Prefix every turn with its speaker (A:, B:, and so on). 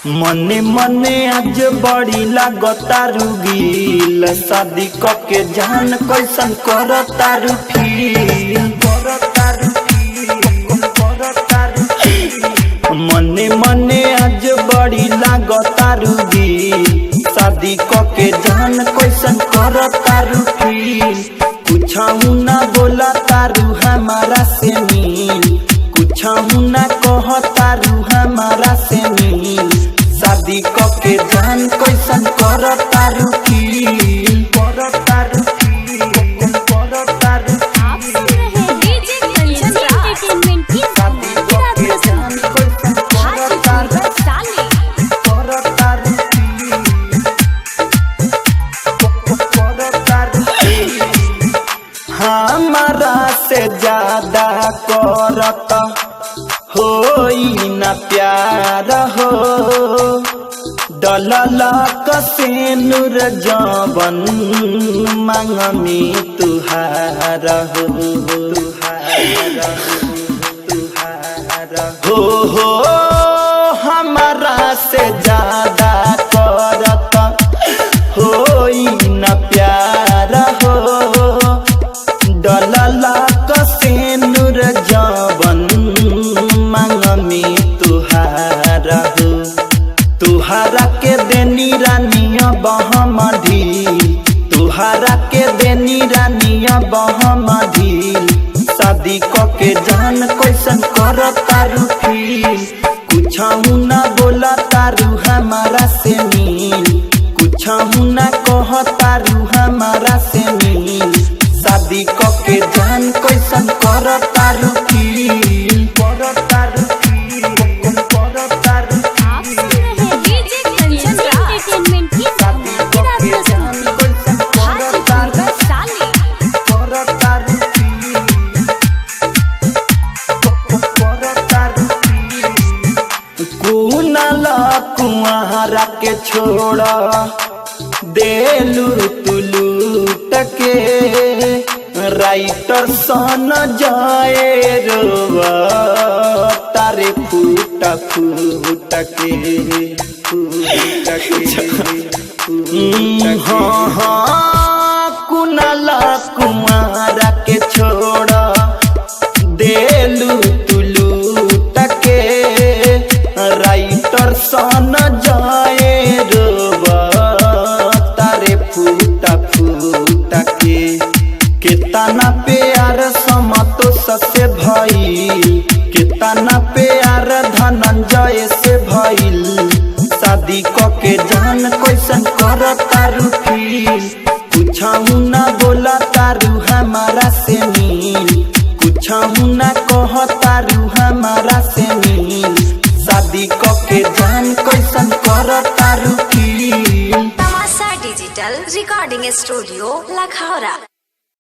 A: मने मने आज बड़ी लागतारू गिल, शादी के जान कैसन करतारू फील। मने मने आज बड़ी लागतारू गिल, शादी के जान कैसन करतारू फील। कुछहु ना बोला तारू हमारा से मिल, कुछहु ना कहतारू हमारा से मिल। शादी के जान कैसन करतारू फील। हमारा से ज्यादा करत होई ना प्यार हो, डलला कसे नूर जवन मांग में तुहार हो। हमारा से ज्यादा करत होई ना प्यार हो, डलला कसे नूर जवन मांग में तुहार हो। तुहारा के देनी रानिया बहम ढील, तुहारा के देनी रानिया बहम ढील। शादी के जान कैसन करतारू फील। कुछहु ना बोला तारू हमारा से मिल, कुछहु ना कहतारू हमारा से मिल। शादी के जान कैसन करतारू फील। कुआरा के छोड़ा देलू तुलूट के, राइटर सन जाए रोवा तारे फूट फूट के। हाँ कुनाला कुआरा के छोड़ा देलू तुलूट के, राइटर सन जाए रोवा तारे फूट फूट के। कितना प्यार समतोष से भइल, कितना प्यार धनंजय से भइल। शादी के जान कैसन करतारू फील। कुछहु ना बोला तारू हमारा से मिल, कुछहु ना कहतारू हमारा से मिल। शादी के जान कैसन करतारू फील।
B: तमाशा डिजिटल रिकॉर्डिंग स्टूडियो लखौरा।